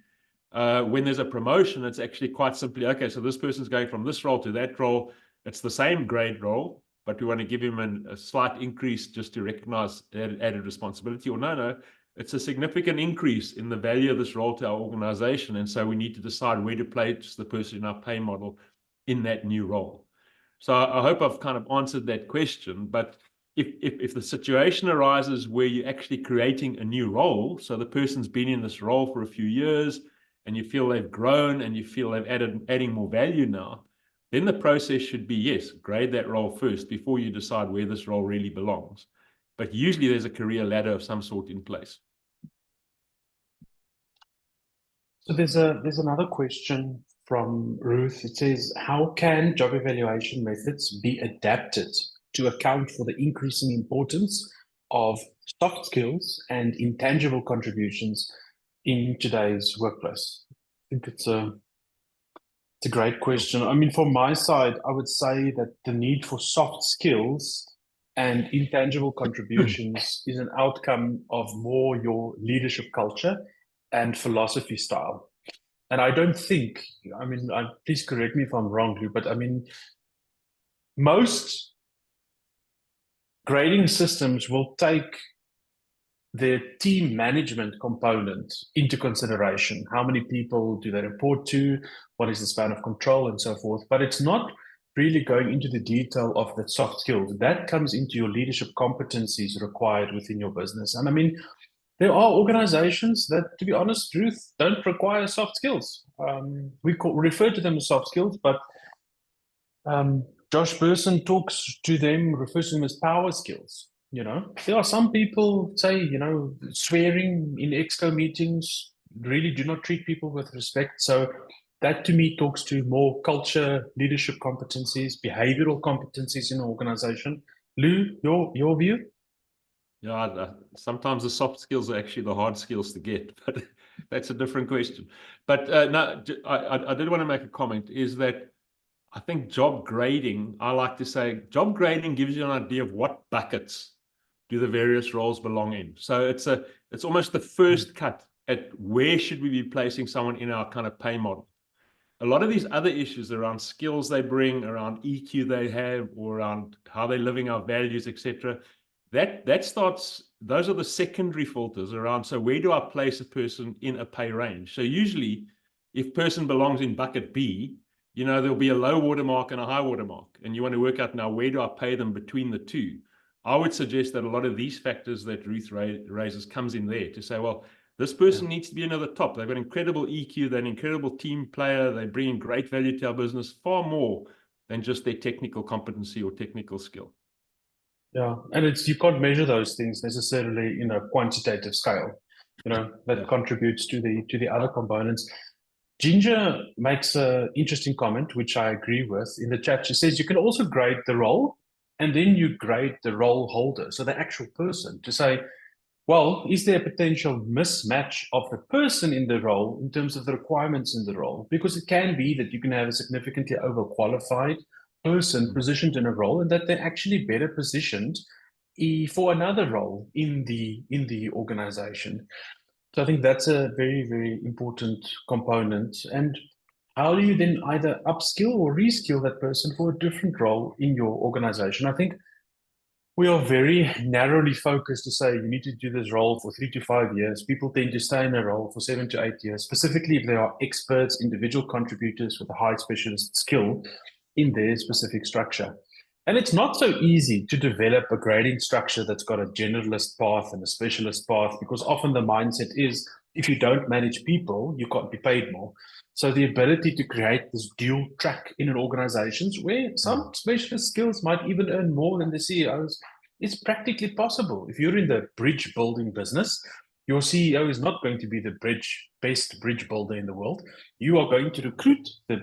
when there's a promotion, it's actually quite simply, okay, so this person's going from this role to that role. It's the same grade role, but we want to give him a slight increase just to recognize added responsibility. Or no, it's a significant increase in the value of this role to our organization. And so we need to decide where to place the person in our pay model in that new role. So I hope I've kind of answered that question. But if the situation arises where you're actually creating a new role, so the person's been in this role for a few years and you feel they've grown and you feel they've adding more value now, then the process should be, yes, grade that role first before you decide where this role really belongs. But usually there's a career ladder of some sort in place. So there's another question from Ruth. It says, how can job evaluation methods be adapted to account for the increasing importance of soft skills and intangible contributions in today's workplace? I think it's a great question. I mean, from my side, I would say that the need for soft skills and intangible contributions is an outcome of more your leadership culture and philosophy style. And I don't think, I mean, please correct me if I'm wrong, Lou, but I mean, most grading systems will take their team management component into consideration. How many people do they report to? What is the span of control and so forth? But it's not really going into the detail of the soft skills. That comes into your leadership competencies required within your business. And I mean, there are organizations that, to be honest, Ruth, don't require soft skills. We refer to them as soft skills, but Josh Burson talks to them, refers to them as power skills. You know, there are some people say, you know, swearing in exco meetings really do not treat people with respect. So that to me talks to more culture, leadership competencies, behavioral competencies in an organization. Lou, your view? Yeah, sometimes the soft skills are actually the hard skills to get, but that's a different question. But no, I did want to make a comment, is that I think job grading, I like to say, job grading gives you an idea of what buckets do the various roles belong in. So it's almost the first cut at where should we be placing someone in our kind of pay model. A lot of these other issues around skills they bring, around EQ they have, or around how they're living our values, etc., that starts, those are the secondary filters around, so where do I place a person in a pay range? So usually, if person belongs in bucket B, you know, there'll be a low watermark and a high watermark, and you want to work out now, where do I pay them between the two? I would suggest that a lot of these factors that Ruth raises comes in there to say, well, this person needs to be near the top. They've got incredible EQ, they're an incredible team player, they bring great value to our business, far more than just their technical competency or technical skill. Yeah, and you can't measure those things necessarily in a quantitative scale, that contributes to the other components. Ginger makes an interesting comment, which I agree with. In the chat, she says you can also grade the role, and then you grade the role holder, so the actual person, to say, well, is there a potential mismatch of the person in the role in terms of the requirements in the role? Because it can be that you can have a significantly overqualified person positioned in a role, and that they're actually better positioned for another role in the organization. So I think that's a very, very important component. And how do you then either upskill or reskill that person for a different role in your organization? I think we are very narrowly focused to say you need to do this role for 3 to 5 years. People tend to stay in a role for 7 to 8 years, specifically if they are experts, individual contributors with a high specialist skill in their specific structure. And it's not so easy to develop a grading structure that's got a generalist path and a specialist path, because often the mindset is if you don't manage people, you can't be paid more. So the ability to create this dual track in an organizations where some specialist skills might even earn more than the CEOs is practically possible. If you're in the bridge building business, your CEO is not going to be the best bridge builder in the world. You are going to recruit the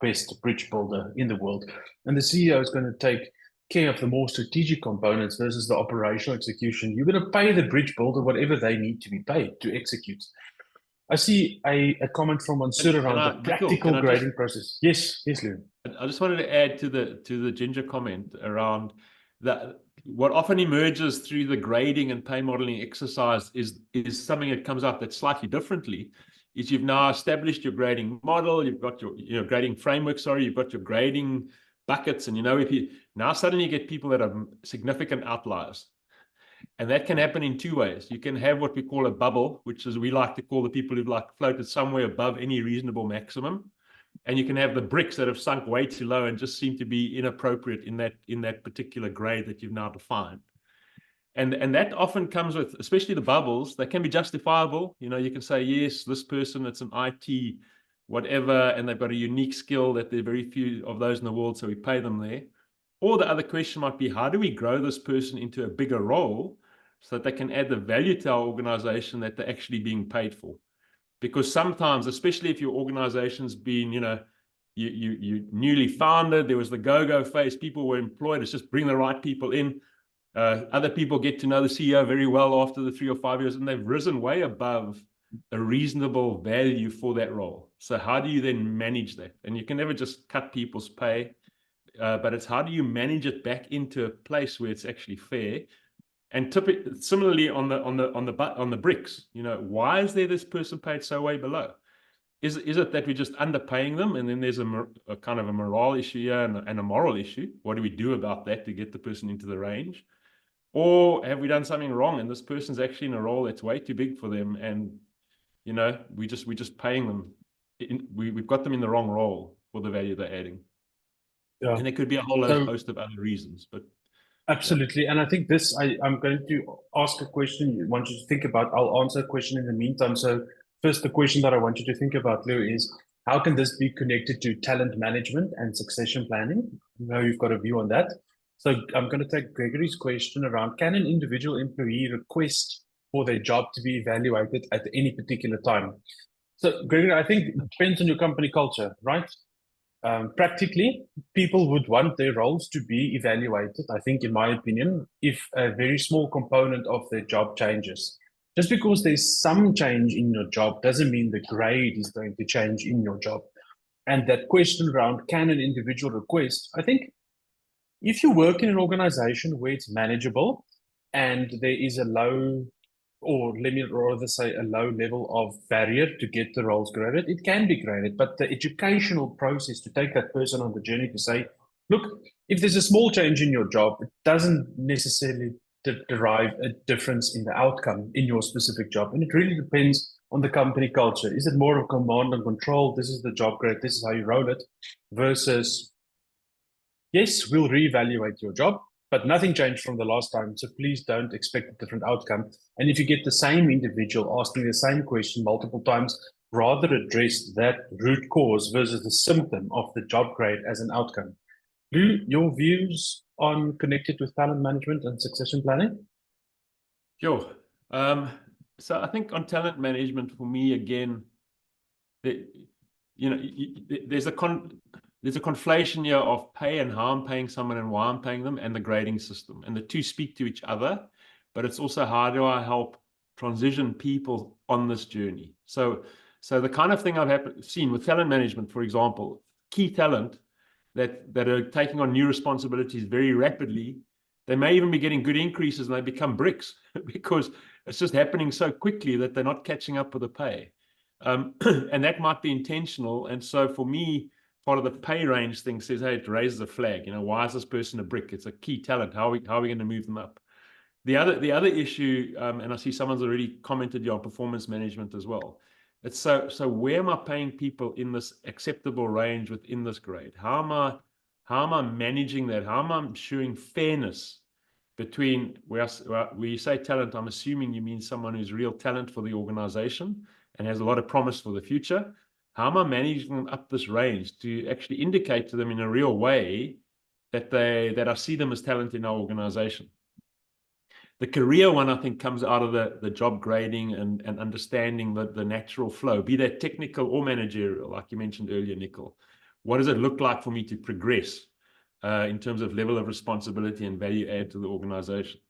best bridge builder in the world. And the CEO is going to take care of the more strategic components versus the operational execution. You're going to pay the bridge builder whatever they need to be paid to execute. I see a comment from Mansoor around the practical grading process. Yes, Lou. I just wanted to add to the Ginger comment around that. What often emerges through the grading and pay modeling exercise is something that comes up that's slightly differently. Is you've now established your grading model, you've got your grading framework, you've got your grading buckets, and if you now suddenly get people that are significant outliers. And that can happen in two ways. You can have what we call a bubble, which is we like to call the people who've floated somewhere above any reasonable maximum. And you can have the bricks that have sunk way too low and just seem to be inappropriate in that particular grade that you've now defined. And that often comes with, especially the bubbles, they can be justifiable. You can say, yes, this person, it's an IT whatever, and they've got a unique skill that there are very few of those in the world, so we pay them there. Or the other question might be, how do we grow this person into a bigger role so that they can add the value to our organization that they're actually being paid for? Because sometimes, especially if your organization's been, you newly founded, there was the go-go phase, people were employed, it's just bring the right people in. Other people get to know the CEO very well after the 3 or 5 years, and they've risen way above a reasonable value for that role. So how do you then manage that? And you can never just cut people's pay. But it's how do you manage it back into a place where it's actually fair? And similarly on the bricks, why is there this person paid so way below? Is it that we're just underpaying them, and then there's a kind of a morale issue here and a moral issue? What do we do about that to get the person into the range? Or have we done something wrong and this person's actually in a role that's way too big for them, and we're just paying them? We've got them in the wrong role for the value they're adding. Yeah. And it could be a whole host of other reasons, but absolutely. Yeah. And I think I'm going to ask a question you want you to think about. I'll answer a question in the meantime. So first, the question that I want you to think about, Lou, is how can this be connected to talent management and succession planning? I know you've got a view on that. So I'm going to take Gregory's question around, can an individual employee request for their job to be evaluated at any particular time? So Gregory, I think it depends on your company culture, right? Practically, people would want their roles to be evaluated, I think, in my opinion, if a very small component of their job changes. Just because there's some change in your job doesn't mean the grade is going to change in your job. And that question around, can an individual request? I think if you work in an organization where it's manageable and there is a low, or let me rather say a low level of barrier to get the roles graded, it can be graded. But the educational process to take that person on the journey to say, look, if there's a small change in your job, it doesn't necessarily derive a difference in the outcome in your specific job. And it really depends on the company culture. Is it more of command and control? This is the job grade, this is how you roll it, versus, yes, we'll reevaluate your job, but nothing changed from the last time, so please don't expect a different outcome. And if you get the same individual asking the same question multiple times, rather address that root cause versus the symptom of the job grade as an outcome. Lou, your views on connected with talent management and succession planning? Sure. So I think on talent management, for me, again, the, you know, there's a conflation here of pay and how I'm paying someone and why I'm paying them, and the grading system, and the two speak to each other. But it's also, how do I help transition people on this journey? So the kind of thing I've seen with talent management, for example, key talent that are taking on new responsibilities very rapidly, they may even be getting good increases and they become bricks because it's just happening so quickly that they're not catching up with the pay. And that might be intentional. And so for me, part of the pay range thing says, hey, it raises a flag. Why is this person a brick? It's a key talent. How are we going to move them up? The other issue, and I see someone's already commented on performance management as well. It's so where am I paying people in this acceptable range within this grade? How am I managing that? How am I ensuring fairness between where you say talent? I'm assuming you mean someone who's real talent for the organization and has a lot of promise for the future. How am I managing them up this range to actually indicate to them in a real way that I see them as talent in our organization? The career one, I think, comes out of the job grading and understanding the natural flow, be that technical or managerial, like you mentioned earlier, Nicole. What does it look like for me to progress in terms of level of responsibility and value add to the organization?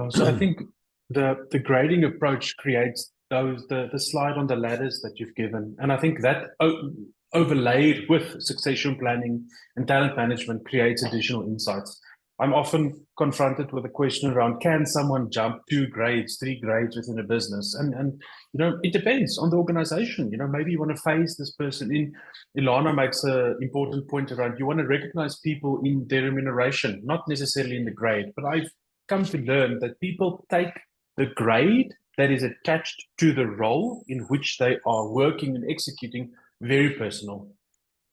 So I think the grading approach creates the slide on the ladders that you've given, and I think that overlaid with succession planning and talent management creates additional insights. I'm often confronted with a question around, can someone jump 2 grades, 3 grades within a business? And it depends on the organization. Maybe you want to phase this person in. Ilana makes an important point around, you want to recognize people in their remuneration, not necessarily in the grade. But I've come to learn that people take the grade that is attached to the role in which they are working and executing very personal.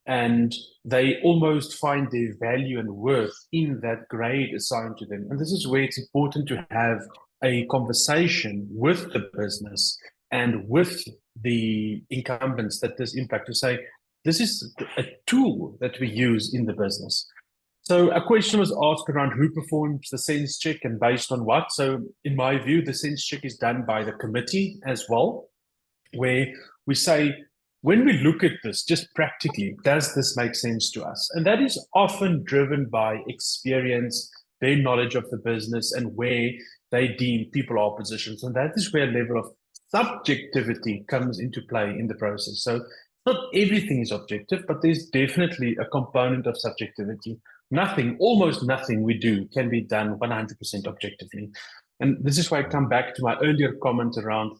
And they almost find their value and worth in that grade assigned to them. And this is where it's important to have a conversation with the business and with the incumbents that this impact, to say, this is a tool that we use in the business. So a question was asked around who performs the sense check and based on what. So in my view, the sense check is done by the committee as well, where we say, when we look at this, just practically, does this make sense to us? And that is often driven by experience, their knowledge of the business, and where they deem people are positioned. And that is where a level of subjectivity comes into play in the process. So not everything is objective, but there's definitely a component of subjectivity. Almost nothing we do can be done 100% objectively. And this is why I come back to my earlier comment around,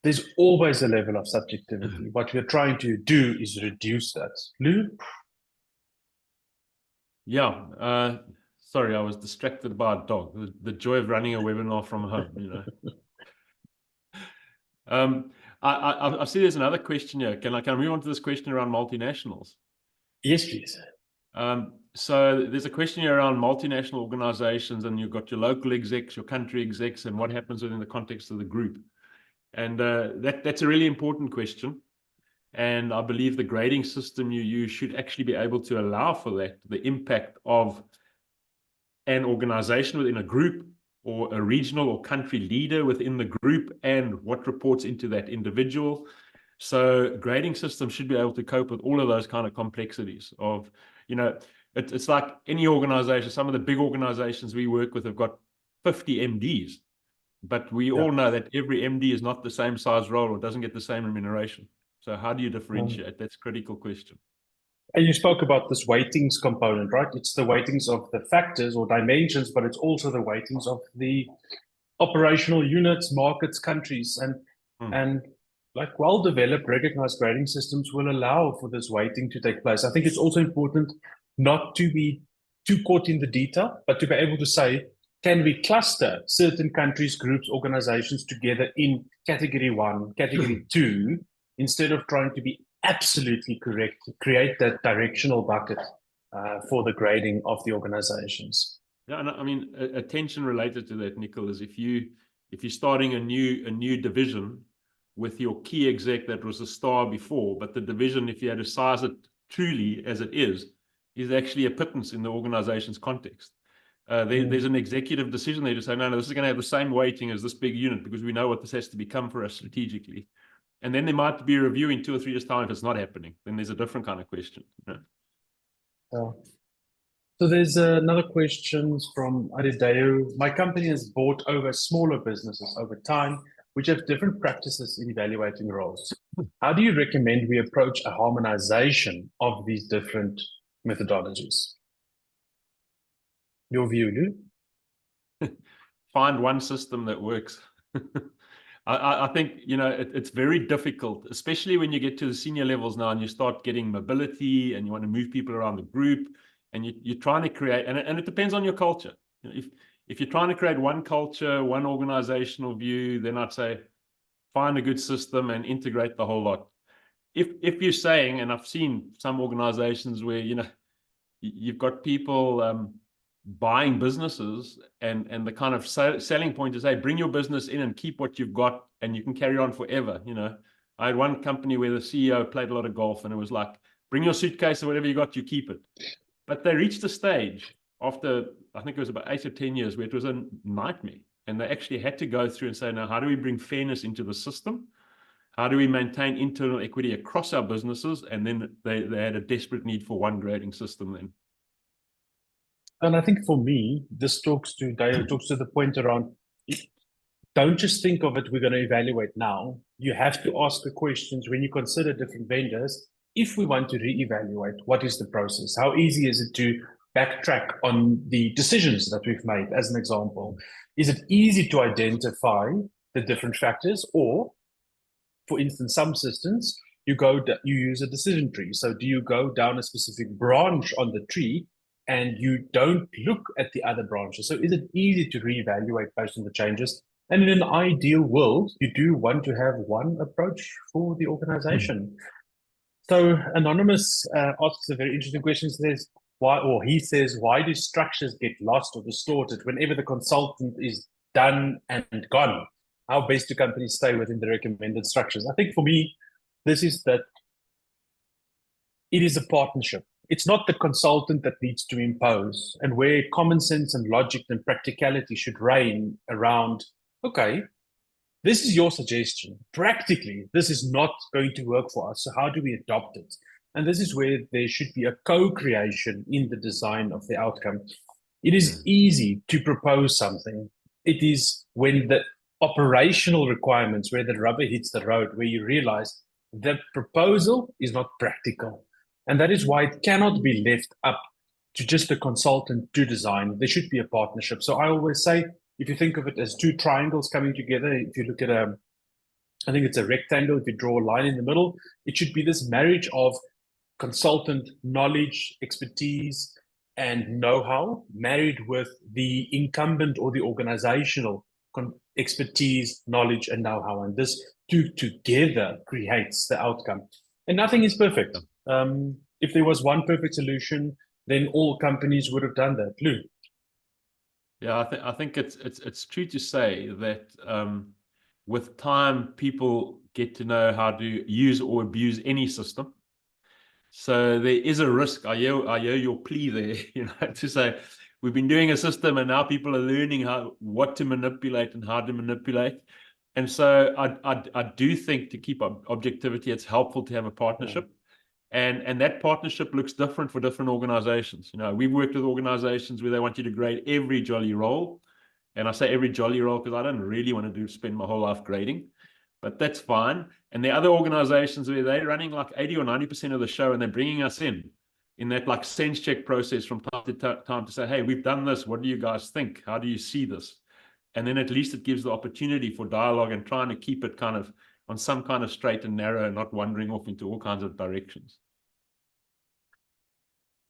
there's always a level of subjectivity. What we're trying to do is reduce that. Lou? Yeah. Sorry, I was distracted by a dog. The joy of running a webinar from home, I see there's another question here. Can I move on to this question around multinationals? Yes, please. So there's a question here around multinational organizations, and you've got your local execs, your country execs, and what happens within the context of the group. And that's a really important question. And I believe the grading system you use should actually be able to allow for that, the impact of an organization within a group, or a regional or country leader within the group, and what reports into that individual. So grading systems should be able to cope with all of those kind of complexities of, it's like any organization. Some of the big organizations we work with have got 50 MDs, but we all know that every MD is not the same size role or doesn't get the same remuneration. So how do you differentiate? That's a critical question. And you spoke about this weightings component, right? It's the weightings of the factors or dimensions, but it's also the weightings of the operational units, markets, countries, and like well-developed, recognized grading systems will allow for this weighting to take place. I think it's also important not to be too caught in the detail, but to be able to say, can we cluster certain countries, groups, organizations together in category 1, category 2, instead of trying to be absolutely correct, create that directional bucket for the grading of the organizations. Yeah, and I mean, a tension related to that, Nicole, is if you're starting a new division with your key exec that was a star before, but the division, if you had to size it truly as it is actually a pittance in the organization's context. There's an executive decision there to say, no, this is going to have the same weighting as this big unit because we know what this has to become for us strategically. And then there might be a review in 2 or 3 years' time if it's not happening. Then there's a different kind of question. So there's another question from Adideo. My company has bought over smaller businesses over time, which have different practices in evaluating roles. How do you recommend we approach a harmonization of these different methodologies? Your view, Lou? Find one system that works. I think, it's very difficult, especially when you get to the senior levels now and you start getting mobility and you want to move people around the group and you're trying to create, and it depends on your culture. If you're trying to create one culture, one organizational view, then I'd say find a good system and integrate the whole lot. If you're saying, and I've seen some organizations where, you've got people buying businesses and the kind of selling point is, hey, bring your business in and keep what you've got and you can carry on forever. I had one company where the CEO played a lot of golf and it was like, bring your suitcase or whatever you got, you keep it. But they reached a stage after, I think it was about 8 or 10 years, where it was a nightmare. And they actually had to go through and say, now, how do we bring fairness into the system? How do we maintain internal equity across our businesses? And then they had a desperate need for one grading system then. And I think for me, this talks to the point around, don't just think of it, we're going to evaluate now. You have to ask the questions when you consider different vendors. If we want to reevaluate, what is the process? How easy is it to backtrack on the decisions that we've made, as an example? Is it easy to identify the different factors? Or, for instance, some systems, you use a decision tree. So do you go down a specific branch on the tree and you don't look at the other branches? So is it easy to reevaluate based on the changes? And in an ideal world, you do want to have one approach for the organization. So Anonymous asks a very interesting question. He says, why do structures get lost or distorted whenever the consultant is done and gone? How best do companies stay within the recommended structures? I think for me, this is that it is a partnership. It's not the consultant that needs to impose, and where common sense and logic and practicality should reign around, okay, this is your suggestion. Practically, this is not going to work for us. So how do we adopt it? And this is where there should be a co-creation in the design of the outcome. It is easy to propose something. It is when the operational requirements, where the rubber hits the road, where you realize the proposal is not practical. And that is why it cannot be left up to just a consultant to design. There should be a partnership. So I always say, if you think of it as two triangles coming together, if you look at I think it's a rectangle, if you draw a line in the middle, it should be this marriage of consultant knowledge, expertise, and know-how married with the incumbent or the organizational expertise, knowledge, and know-how. And this two together creates the outcome. And nothing is perfect. If there was one perfect solution, then all companies would have done that. Lou? Yeah, I think it's true to say that with time, people get to know how to use or abuse any system. So there is a risk. I hear your plea there, to say we've been doing a system and now people are learning what to manipulate and how to manipulate. And so I do think to keep objectivity, it's helpful to have a partnership. And that partnership looks different for different organizations. We've worked with organizations where they want you to grade every jolly role. And I say every jolly role because I don't really want to spend my whole life grading, but that's fine. And there are other organizations where they're running like 80 or 90% of the show and they're bringing us in that like sense check process from time to time to say, hey, we've done this. What do you guys think? How do you see this? And then at least it gives the opportunity for dialogue and trying to keep it kind of on some kind of straight and narrow and not wandering off into all kinds of directions.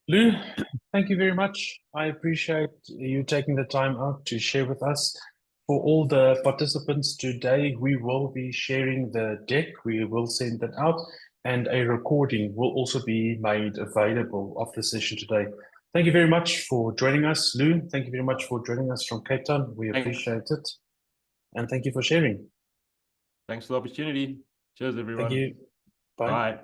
Lou, thank you very much. I appreciate you taking the time out to share with us. For all the participants today, we will be sharing the deck. We will send that out, and a recording will also be made available of the session today. Thank you very much for joining us, Lou. Thank you very much for joining us from Cape Town. We appreciate it. And thank you for sharing. Thanks for the opportunity. Cheers, everyone. Thank you. Bye. Bye.